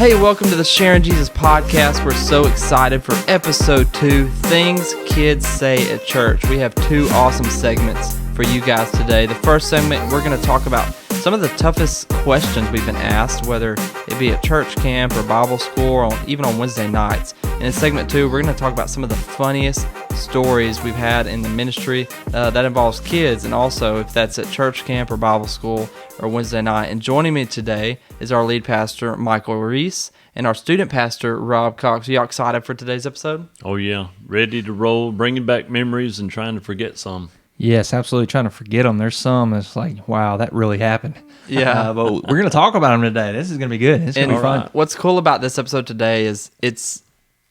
Hey, welcome to the Sharing Jesus podcast. We're so excited for episode 2, Things Kids Say at Church. We have 2 awesome segments for you guys today. The first segment, we're going to talk about some of the toughest questions we've been asked, whether it be at church camp or Bible school or even on Wednesday nights. And in segment 2, we're going to talk about some of the funniest stories we've had in the ministry that involves kids, and also if that's at church camp or Bible school or Wednesday night. And joining me today is our lead pastor, Michael Reese, and our student pastor, Rob Cox. Are y'all excited for today's episode? Oh, yeah. Ready to roll, bringing back memories and trying to forget some. Yes, absolutely. Trying to forget them. There's some that's like, wow, that really happened. Yeah. But we're going to talk about them today. This is going to be good. It's going to be fun. What's cool about this episode today is it's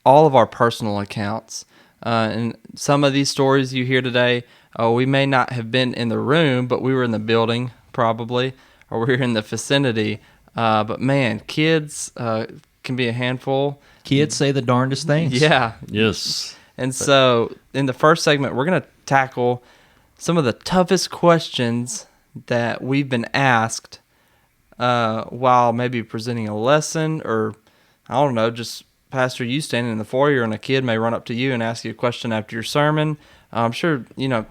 all of our personal accounts. And some of these stories you hear today, we may not have been in the room, but we were in the building probably, or we were in the vicinity. But man, kids can be a handful. Kids say the darndest things. Yeah. Yes. And so in the first segment, we're going to tackle some of the toughest questions that we've been asked while maybe presenting a lesson, or I don't know, just Pastor, you standing in the foyer and a kid may run up to you and ask you a question after your sermon. I'm sure,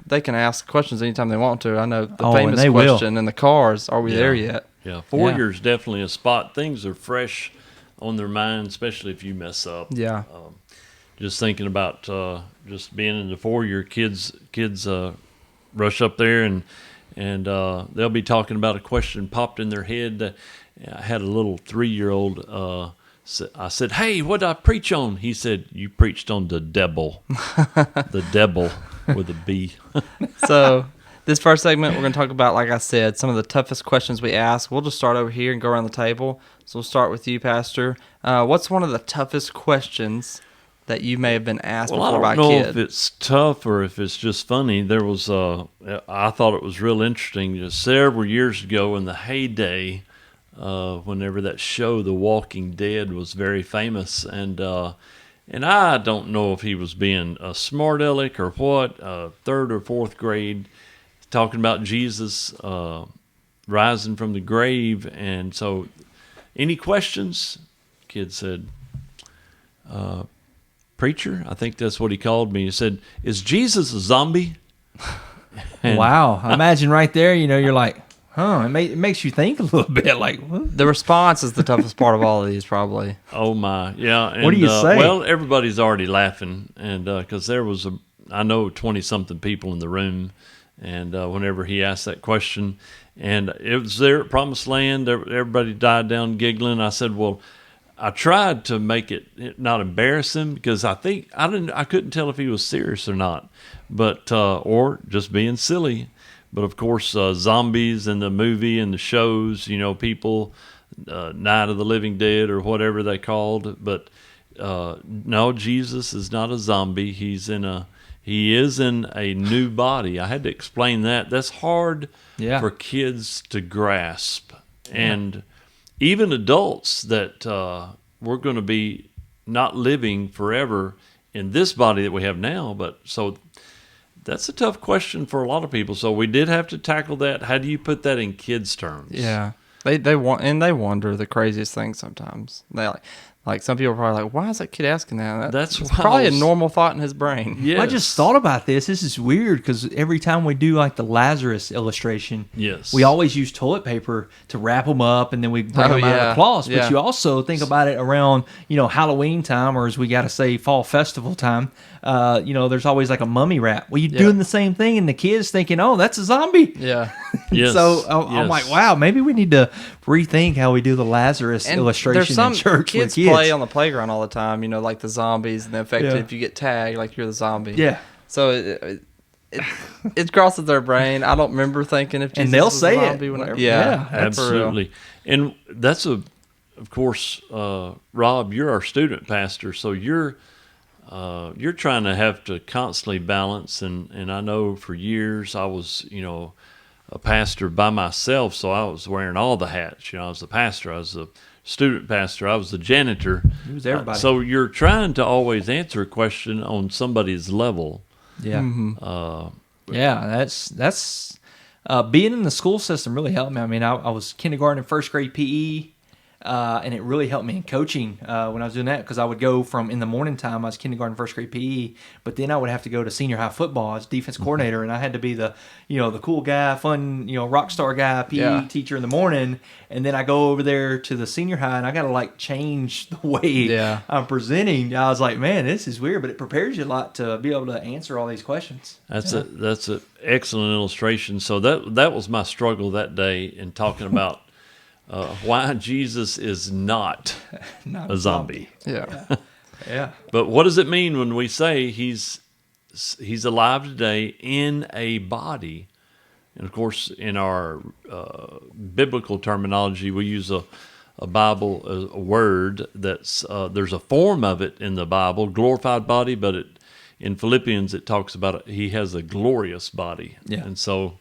they can ask questions anytime they want to. I know the famous question in the cars, are we there yet? Yeah, foyer's definitely a spot. Things are fresh on their mind, especially if you mess up. Yeah. Just thinking about just being in the foyer, kids rush up there and they'll be talking about a question popped in their head. I had a little 3-year-old. I said, "Hey, what did I preach on?" He said, "You preached on the devil." The devil with a B. So this first segment, we're going to talk about, like I said, some of the toughest questions we ask. We'll just start over here and go around the table. So we'll start with you, Pastor. What's one of the toughest questions that you may have been asked before by a kid? I don't know if it's tough or if it's just funny. There was, I thought it was real interesting. Just several years ago in the heyday, whenever that show, The Walking Dead, was very famous, and I don't know if he was being a smart aleck or what, 3rd or 4th grade, talking about Jesus rising from the grave. And so, any questions? Kid said, "Preacher," I think that's what he called me. He said, "Is Jesus a zombie?" And wow. Imagine right there, you're like, it makes you think a little bit. Like, what? The response is the toughest part of all of these, probably. Oh my, yeah. And, what do you say? Well, everybody's already laughing, and because there was I know 20-something people in the room, and whenever he asked that question, and it was there at Promised Land, everybody died down giggling. I said, well, I tried to make it not embarrass him, because I couldn't tell if he was serious or not, but or just being silly. But of course, zombies in the movie and the shows, people, Night of the Living Dead or whatever they called. But no, Jesus is not a zombie. He is in a new body. I had to explain that. That's hard for kids to grasp, and even adults that we're going to be not living forever in this body that we have now. But so. That's a tough question for a lot of people. So we did have to tackle that. How do you put that in kids' terms? Yeah, they wonder the craziest things sometimes. They like some people are probably like, why is that kid asking that? That's probably a normal thought in his brain. Yes. I just thought about this. This is weird because every time we do like the Lazarus illustration, we always use toilet paper to wrap them up, and then we bring them out of the cloths. But you also think about it around Halloween time, or as we got to say fall festival time. There's always like a mummy wrap. Well, you're doing the same thing, and the kids thinking, "Oh, that's a zombie." Yeah. Yes. So I'm like, wow, maybe we need to rethink how we do the Lazarus illustration in church with kids. Play on the playground all the time, like the zombies and the effect if you get tagged, like you're the zombie. Yeah. So it crosses their brain. I don't remember thinking if Jesus they'll was say a zombie. it. Yeah, absolutely. And that's of course, Rob, you're our student pastor, so you're trying to have to constantly balance, and I know for years I was, a pastor by myself, so I was wearing all the hats. I was the pastor, I was the student pastor, I was the janitor. He was everybody. So you're trying to always answer a question on somebody's level. Yeah. Mm-hmm. That's being in the school system really helped me. I mean, I was kindergarten and 1st grade PE. and it really helped me in coaching when I was doing that, because I would go from in the morning time, I was kindergarten, first grade PE, but then I would have to go to senior high football as defense coordinator, and I had to be the cool guy, fun, rock star guy, PE teacher in the morning, and then I go over there to the senior high, and I got to like change the way I'm presenting. I was like, man, this is weird, but it prepares you a lot to be able to answer all these questions. That's an excellent illustration. So that was my struggle that day in talking about why Jesus is not a zombie. Yeah. Yeah. But what does it mean when we say he's alive today in a body? And of course, in our biblical terminology, we use a Bible, a word that's there's a form of it in the Bible, glorified body, but in Philippians it talks about he has a glorious body. Yeah. And so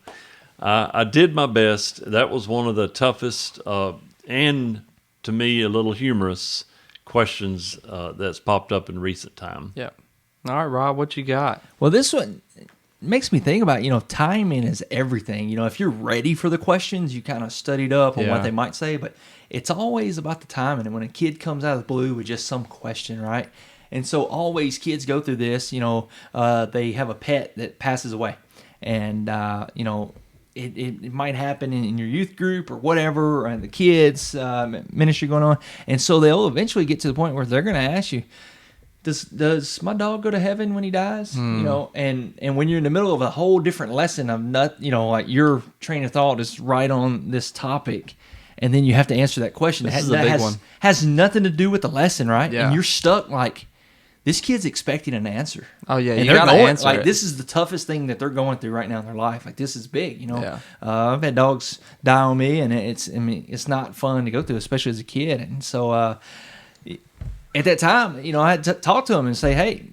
I did my best. That was one of the toughest and, to me, a little humorous questions that's popped up in recent time. Yeah. All right, Rob, what you got? Well, this one makes me think about, timing is everything. If you're ready for the questions, you kind of studied up on what they might say, but it's always about the timing. And when a kid comes out of the blue with just some question, right? And so always kids go through this, they have a pet that passes away. And, it might happen in your youth group or whatever, or the kids ministry going on. And so they'll eventually get to the point where they're going to ask you, does my dog go to heaven when he dies? And when you're in the middle of a whole different lesson of like your train of thought is right on this topic, and then you have to answer that question. This is a big one. Has nothing to do with the lesson, right? Yeah. And you're stuck like, this kid's expecting an answer. Oh yeah, and you gotta answer like it. This is the toughest thing that they're going through right now in their life. Like, this is big, Yeah. I've had dogs die on me, and it's not fun to go through, especially as a kid. And so at that time, I had to talk to them and say, hey,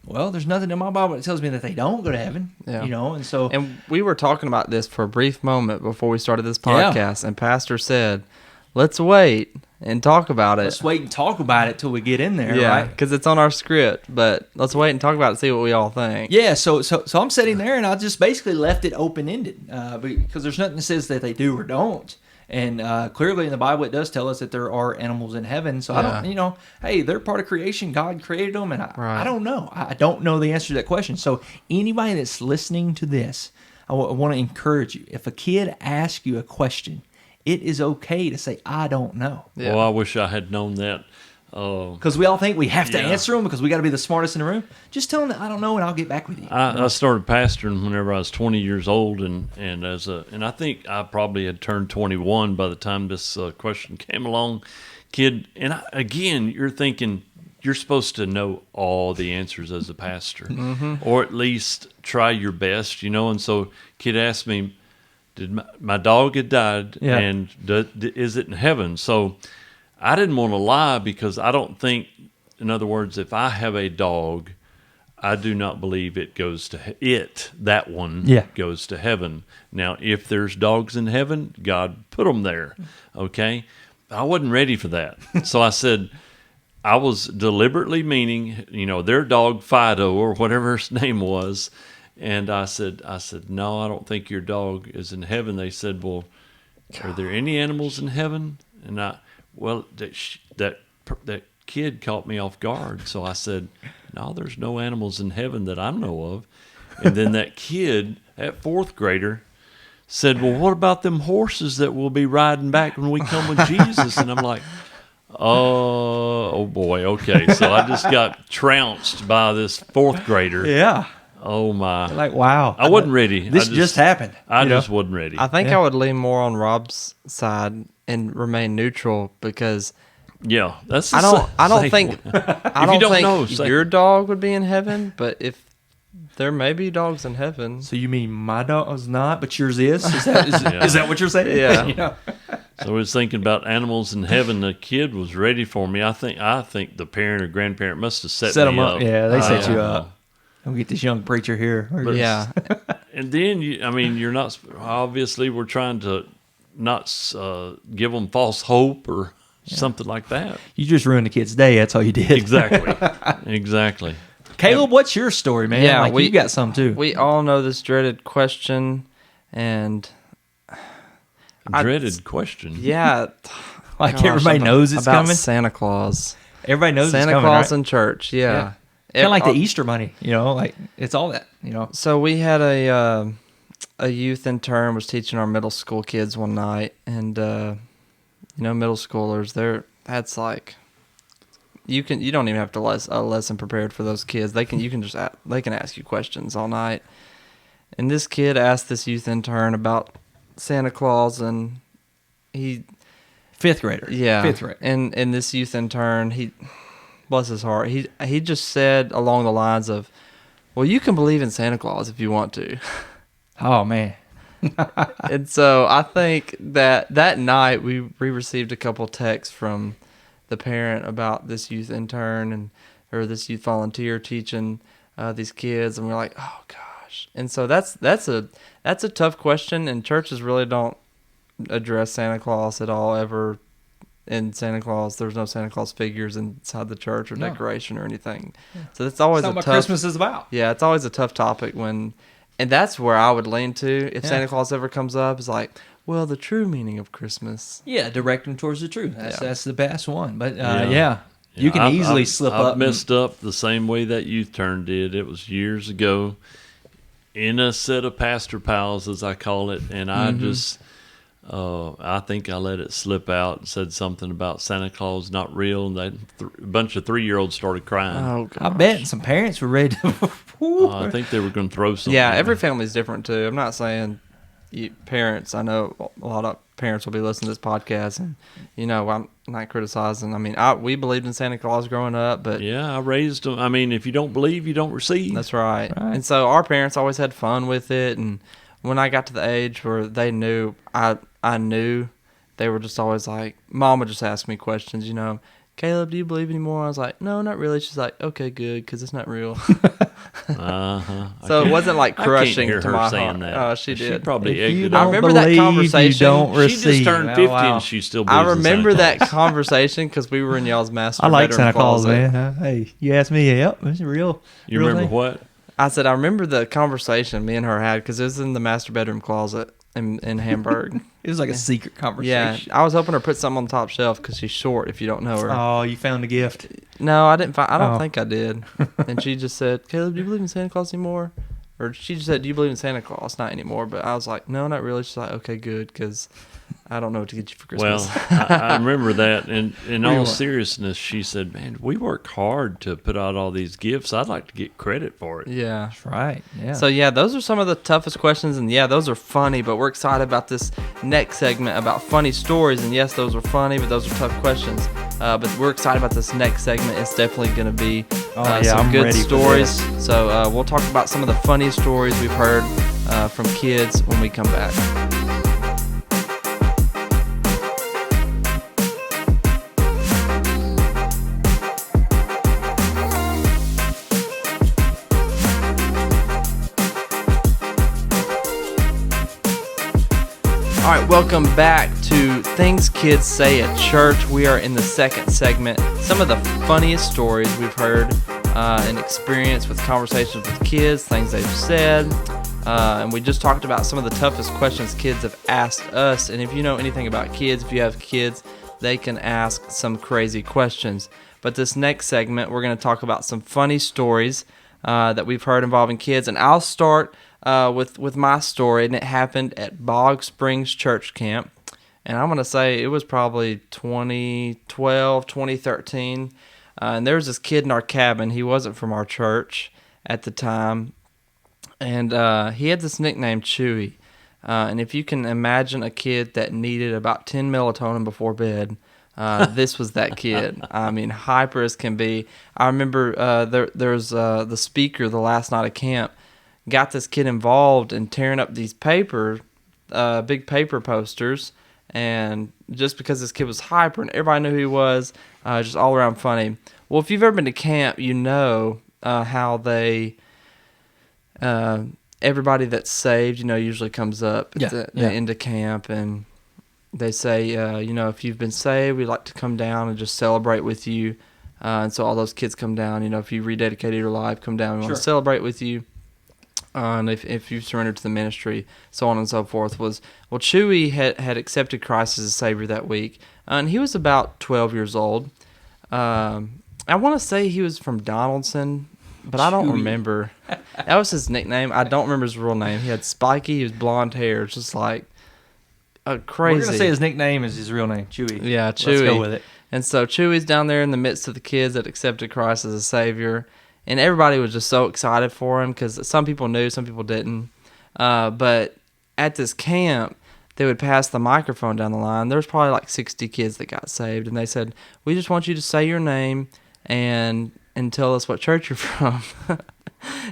well, there's nothing in my Bible that tells me that they don't go to heaven. Yeah. And so And we were talking about this for a brief moment before we started this podcast, and Pastor said, let's wait and talk about it. Let's wait and talk about it till we get in there, yeah, right? because it's on our script, but let's wait and talk about it, see what we all think. Yeah, so I'm sitting there, and I just basically left it open-ended because there's nothing that says that they do or don't. And clearly in the Bible, it does tell us that there are animals in heaven. So I don't, hey, they're part of creation. God created them, and I don't know. I don't know the answer to that question. So anybody that's listening to this, I want to encourage you. If a kid asks you a question, it is okay to say, I don't know. Yeah. Well, I wish I had known that. Because we all think we have to answer them because we got to be the smartest in the room. Just tell them that I don't know, and I'll get back with you. I started pastoring whenever I was 20 years old, and I think I probably had turned 21 by the time this question came along, kid. And again, you're thinking you're supposed to know all the answers as a pastor, or at least try your best, And so, kid asked me, "Did my dog had died, and is it in heaven?" So I didn't want to lie because I don't think, in other words, if I have a dog, I do not believe it goes to that one goes to heaven. Now, if there's dogs in heaven, God put them there, okay? I wasn't ready for that. So I said, I was deliberately meaning, their dog Fido or whatever his name was, and I said, no, I don't think your dog is in heaven. They said, well, are there any animals in heaven? And that kid caught me off guard. So I said, no, there's no animals in heaven that I know of. And then that kid, that fourth grader, said, well, what about them horses that we'll be riding back when we come with Jesus? And I'm like, oh boy, okay. So I just got trounced by this fourth grader. Yeah. Oh my! Like, wow! I wasn't ready. This just happened. I just wasn't ready. I think I would lean more on Rob's side and remain neutral because that's. I don't think your dog would be in heaven, but if there may be dogs in heaven. So you mean my dog's not, but yours is? Is that what you're saying? Yeah. So I was thinking about animals in heaven. The kid was ready for me. I think the parent or grandparent must have set me up. Yeah, they set you up. Don't get this young preacher here. And then you're not. Obviously, we're trying to not give them false hope or something like that. You just ruined the kid's day. That's all you did. Exactly. Caleb, what's your story, man? Yeah, you got some too. We all know this dreaded question, and dreaded question. Yeah. Everybody knows it's about coming. Santa Claus. Everybody knows Santa it's coming, Claus right? in church. Yeah. Kind of like the Easter Bunny, like it's all that, So we had a youth intern was teaching our middle school kids one night, and middle schoolers, that's like you don't even have to a lesson prepared for those kids. They can ask you questions all night. And this kid asked this youth intern about Santa Claus, and fifth grader. Yeah. Fifth grade. And this youth intern, bless his heart, he just said along the lines of, well, you can believe in Santa Claus if you want to. Oh, man. And so I think that night we received a couple texts from the parent about this youth intern or this youth volunteer teaching these kids, and we're like, oh gosh. And so that's a tough question, and churches really don't address Santa Claus at all ever. In Santa Claus, there's no Santa Claus figures inside the church or decoration or anything. Yeah. So it's always what Christmas is about. Yeah, it's always a tough topic and that's where I would lean to if Santa Claus ever comes up. Is like, well, the true meaning of Christmas. Yeah, direct them towards the truth. That's the best one. But you can easily slip up. I've messed up the same way that youth turn did. It was years ago in a set of pastor pals, as I call it, and I just. I think I let it slip out and said something about Santa Claus not real, and a bunch of 3-year-olds started crying. Oh, gosh. I bet some parents were ready to... I think they were going to throw something. Yeah, every family's different, too. I'm not saying parents. I know a lot of parents will be listening to this podcast, and, I'm not criticizing. I mean, we believed in Santa Claus growing up, but... Yeah, I raised them. I mean, if you don't believe, you don't receive. That's right. And so our parents always had fun with it, and when I got to the age where they knew I knew, they were just always like, Mom would just ask me questions, Caleb, do you believe anymore? I was like, no, not really. She's like, okay, good, because it's not real. So it wasn't like crushing to my heart. That. Oh, she did. She probably egged it I remember that conversation. You don't receive. She just turned 50 and she still believes I remember in Santa that conversation because we were in y'all's master I like bedroom Santa Claus, closet. man. Hey, you asked me, yep, it's real. You real remember thing. what? I said, I remember the conversation me and her had because it was in the master bedroom closet in Hamburg. It was like a secret conversation. Yeah, I was hoping to put something on the top shelf because she's short. If you don't know her. Oh, you found a gift. No, I didn't. I don't think I did. And she just said, "Caleb, do you believe in Santa Claus anymore?" Or she just said, "Do you believe in Santa Claus?" Not anymore. But I was like, "No, not really." She's like, "Okay, good," because I don't know what to get you for Christmas. Well, I remember that. And in all seriousness, she said, man, we work hard to put out all these gifts. I'd like to get credit for it. Yeah. That's right. Yeah. So, those are some of the toughest questions. And, those are funny. But we're excited about this next segment about funny stories. And, yes, those are funny, but those are tough questions. But we're excited about this next segment. It's definitely going to be some good stories. So, we'll talk about some of the funny stories we've heard from kids when we come back. All right, welcome back to Things Kids Say at Church. We are in the second segment. Some of the funniest stories we've heard and experienced with conversations with kids, things they've said. And we just talked about some of the toughest questions kids have asked us. And if you know anything about kids, if you have kids, they can ask some crazy questions. But this next segment, we're going to talk about some funny stories that we've heard involving kids. And I'll start with my story, and it happened at Bog Springs Church Camp. And I'm going to say it was probably 2012, 2013. And there was this kid in our cabin. He wasn't from our church at the time. And he had this nickname, Chewy. And if you can imagine a kid that needed about 10 melatonin before bed, this was that kid. I mean, hyper as can be. I remember there's the speaker the last night of camp got this kid involved in tearing up these big paper posters, and just because this kid was hyper and everybody knew who he was, just all around funny. Well, if you've ever been to camp, you know how they, everybody that's saved, usually comes up at the end of camp, and they say, if you've been saved, we'd like to come down and just celebrate with you. And so all those kids come down, if you rededicated your life, come down, we want to celebrate with you. and if you surrendered to the ministry, so on and so forth, was, well, Chewy had accepted Christ as a Savior that week, and he was about 12 years old. I want to say he was from Donaldson, but I don't remember. That was his nickname. I don't remember his real name. He had spiky, he was blonde hair. It's just like crazy. We're going to say his nickname is his real name, Chewy. Yeah, Chewy. Let's go with it. And so Chewy's down there in the midst of the kids that accepted Christ as a Savior. And everybody was just so excited for him because some people knew, some people didn't. But at this camp, they would pass the microphone down the line. There was probably like 60 kids that got saved. And they said, we just want you to say your name and tell us what church you're from.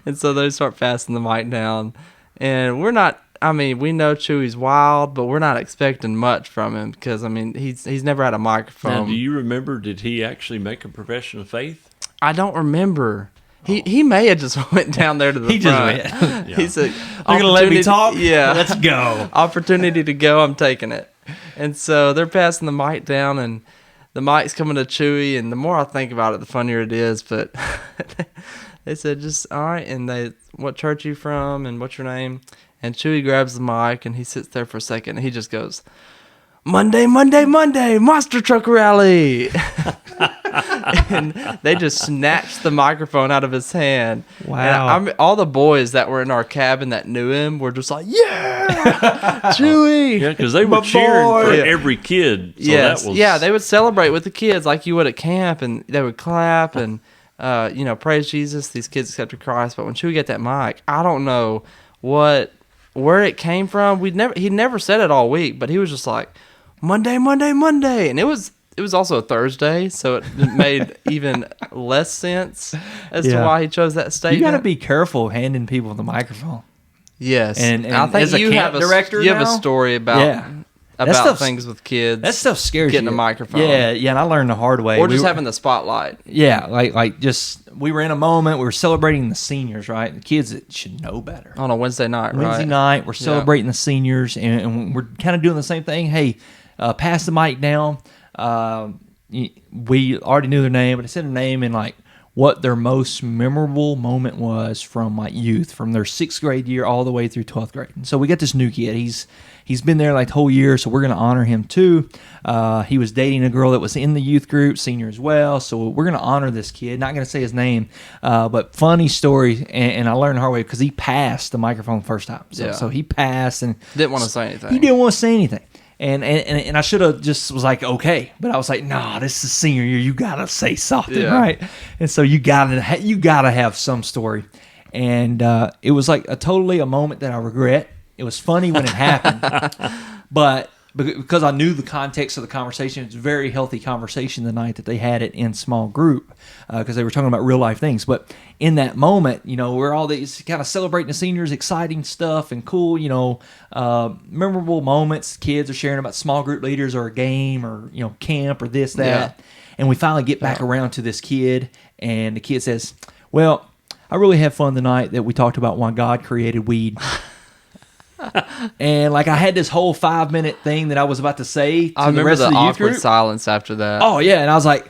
And so they start passing the mic down. And we know Chewy's wild, but we're not expecting much from him because, he's never had a microphone. Now, do you remember, did he actually make a profession of faith? I don't remember. He may have just went down there to the front. Just went. Yeah. He said, "They're gonna let me talk. Yeah, let's go. Opportunity to go. I'm taking it." And so they're passing the mic down, and the mic's coming to Chewy. And the more I think about it, the funnier it is. But they said, "Just all right." And what church you from, and what's your name? And Chewy grabs the mic, and he sits there for a second, and he just goes, "Monday, Monday, Monday, monster truck rally." And they just snatched the microphone out of his hand. Wow. And all the boys that were in our cabin that knew him were just like, yeah, Chewy. Yeah, because they were cheering for every kid. So yes. That was... Yeah, they would celebrate with the kids like you would at camp, and they would clap and, praise Jesus. These kids accepted Christ. But when Chewy got that mic, I don't know where it came from. He never said it all week, but he was just like, Monday, Monday, Monday. And it was also a Thursday, so it made even less sense as to why he chose that statement. You got to be careful handing people the microphone. Yes, and I think as a camp director, you have a story about things with kids. That stuff scares getting you. a microphone. Yeah, and I learned the hard way. Or just having the spotlight. Yeah, like just we were in a moment. We were celebrating the seniors, right? The kids that should know better. On a Wednesday night, Wednesday night, we're celebrating the seniors, and we're kind of doing the same thing. Hey, pass the mic down. We already knew their name, but I said their name and like what their most memorable moment was from like youth, from their 6th grade year all the way through 12th grade. And so we got this new kid. He's been there like the whole year, so we're going to honor him too. He was dating a girl that was in the youth group, senior as well. So we're going to honor this kid. Not going to say his name, but funny story. And I learned the hard way because he passed the microphone the first time. So he passed and didn't want to say anything. He didn't want to say anything. And I should have just was like, okay, but I was like, nah, this is senior year. You gotta say something, right? And so you gotta have some story. And it was like totally a moment that I regret. It was funny when it happened, but because I knew the context of the conversation, it's a very healthy conversation the night that they had it in small group because they were talking about real life things. But in that moment, we're all these kind of celebrating the seniors, exciting stuff and cool, memorable moments. Kids are sharing about small group leaders or a game or, camp or this, that. Yeah. And we finally get back around to this kid and the kid says, well, I really had fun the night that we talked about why God created weed. And like I had this whole 5-minute thing that I was about to say to the rest of the youth group. Silence after that. Oh yeah, and I was like,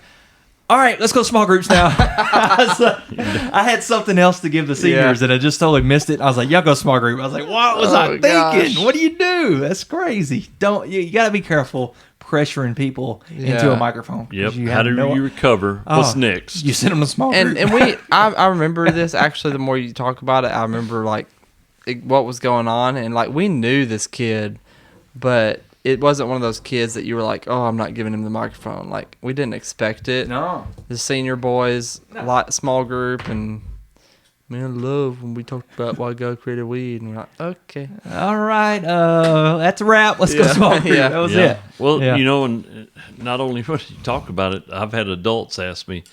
all right, let's go small groups now. I had something else to give the seniors and I just totally missed it. I was like, y'all go small group. I was like, what was I thinking? Gosh. What do you do? That's crazy. You got to be careful pressuring people into a microphone. Yep. How do you recover? What's next? You send them to small group. And I remember this actually. The more you talk about it, I remember like what was going on, and like we knew this kid, but it wasn't one of those kids that you were like, oh, I'm not giving him the microphone. Like we didn't expect it. No, the senior boys, small group, and man, I love when we talked about why God created weed, and we're like, okay, all right, that's a wrap. Let's go small group. That was it. Well, and not only when you talk about it, I've had adults ask me,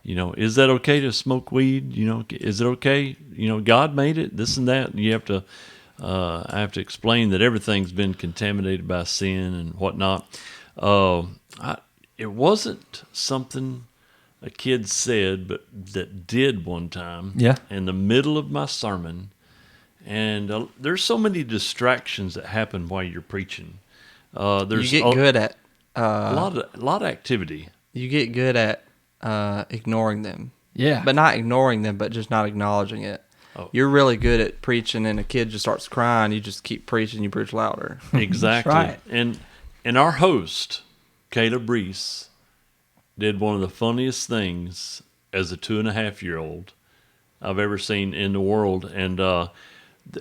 is that okay to smoke weed? Is it okay? God made it, this and that. And you have to, I have to explain that everything's been contaminated by sin and whatnot. It wasn't something a kid said, but that did one time. Yeah. In the middle of my sermon, and there's so many distractions that happen while you're preaching. There's you get good at a lot of activity. You get good at ignoring them. Yeah. But not ignoring them, but just not acknowledging it. you're really good at preaching, and a kid just starts crying, you just keep preaching, you preach louder. Exactly. Right. And our host, Caleb Reese, did one of the funniest things as a 2.5-year-old I've ever seen in the world. And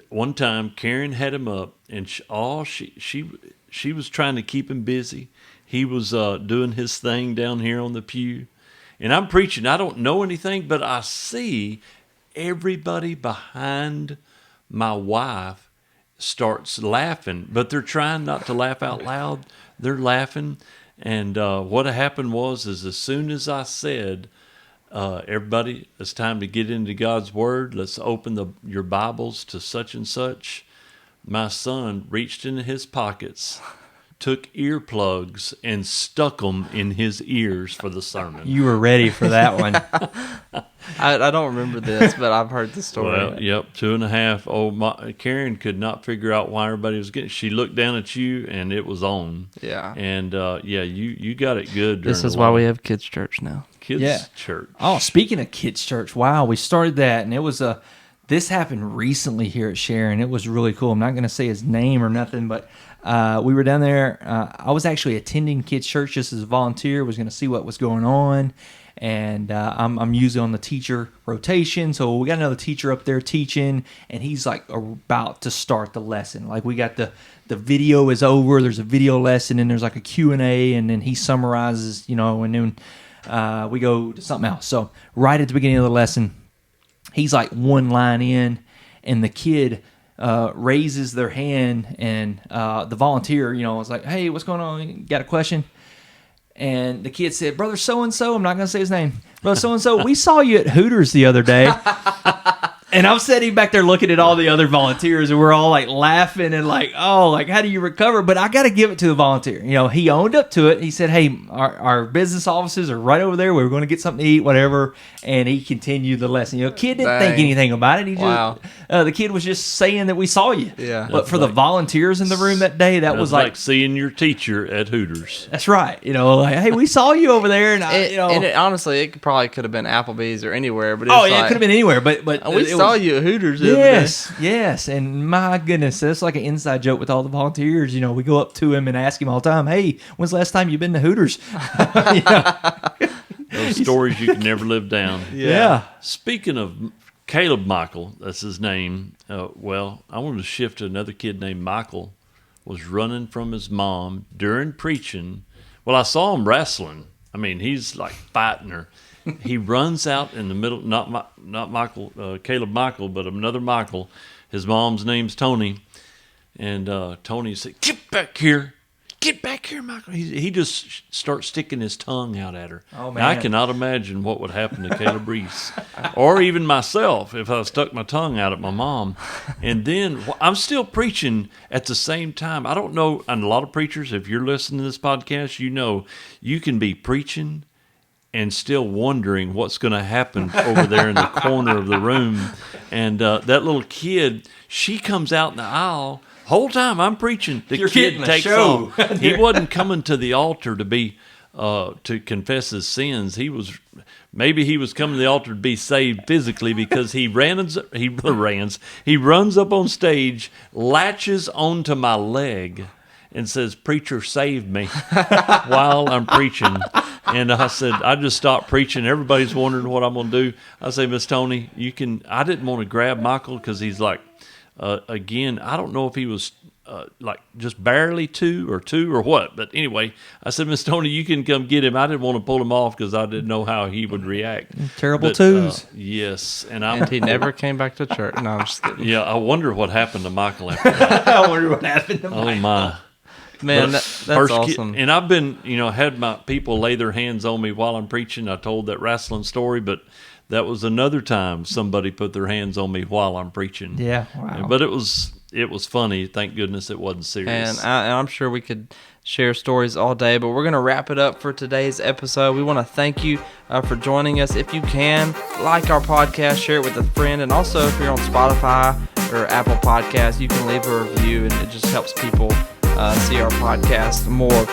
one time, Karen had him up, and she was trying to keep him busy. He was doing his thing down here on the pew, and I'm preaching. I don't know anything, but I see everybody behind my wife starts laughing, but they're trying not to laugh out loud. They're laughing, and what happened was as soon as I said, everybody, it's time to get into God's Word. Let's open your Bibles to such and such. My son reached into his pockets, took earplugs, and stuck them in his ears for the sermon. You were ready for that one. I don't remember this, but I've heard the story. Well, yep, 2.5. Karen could not figure out why everybody was getting. She looked down at you, and it was on. Yeah. And you got it good. This is why we have kids' church now. Kids' church. Oh, speaking of kids' church, wow, we started that, and it was this happened recently here at Sharon. It was really cool. I'm not going to say his name or nothing, but we were down there. I was actually attending kids' church just as a volunteer. Was going to see what was going on, and I'm usually on the teacher rotation. So we got another teacher up there teaching, and he's like about to start the lesson. Like we got the video is over. There's a video lesson, and there's like a Q&A, and then he summarizes, and then we go to something else. So right at the beginning of the lesson, he's like one line in, and the kid raises their hand, and the volunteer, was like, "Hey, what's going on? You got a question?" And the kid said, "Brother so-and-so," I'm not going to say his name, "Brother so-and-so, we saw you at Hooters the other day." And I'm sitting back there looking at all the other volunteers, and we're all like laughing and like, oh, like, how do you recover? But I got to give it to the volunteer. He owned up to it. He said, "Hey, our business offices are right over there. We were going to get something to eat, whatever." And he continued the lesson. Kid didn't think anything about it. He just, the kid was just saying that we saw you. Yeah. But for the volunteers in the room that day, that was like seeing your teacher at Hooters. That's right. Like, hey, we saw you over there, and honestly, it probably could have been Applebee's or anywhere. But it could have been anywhere. But we saw you at Hooters. Yes, and my goodness, that's like an inside joke with all the volunteers. We go up to him and ask him all the time, "Hey, when's the last time you've been to Hooters?" Those stories you can never live down. Yeah. Speaking of Caleb Michael, that's his name. I wanted to shift to another kid named Michael. Was running from his mom during preaching. Well, I saw him wrestling. I mean, he's like fighting her. He runs out in the middle, not Michael, Caleb Michael, but another Michael. His mom's name's Tony. And Tony said, "Get back here. Get back here, Michael." He just starts sticking his tongue out at her. Oh, man. Now, I cannot imagine what would happen to Caleb Reese or even myself if I stuck my tongue out at my mom. And then I'm still preaching at the same time. I don't know, and a lot of preachers, if you're listening to this podcast, you can be preaching and still wondering what's going to happen over there in the corner of the room. And that little kid, she comes out in the aisle. Whole time I'm preaching, the kid takes off. He wasn't coming to the altar to be to confess his sins. He was coming to the altar to be saved physically, because he runs up on stage, latches onto my leg, and says, "Preacher, save me," while I'm preaching. And I said, I just stopped preaching. Everybody's wondering what I'm going to do. I say, "Miss Tony, you can." I didn't want to grab Michael because he's like, again, I don't know if he was like just barely two or what. But anyway, I said, "Miss Tony, you can come get him." I didn't want to pull him off because I didn't know how he would react. Terrible twos. Yes. And he never came back to church. No, I'm just kidding. Yeah, I wonder what happened to Michael after that. I wonder what happened to Michael. Oh, my. Man, that's awesome. And I've been, had my people lay their hands on me while I'm preaching. I told that wrestling story, but that was another time somebody put their hands on me while I'm preaching. Yeah, wow. But it was funny. Thank goodness it wasn't serious. And I'm sure we could share stories all day, but we're going to wrap it up for today's episode. We want to thank you for joining us. If you can, like our podcast, share it with a friend, and also if you're on Spotify or Apple Podcasts, you can leave a review, and it just helps people see our podcast more.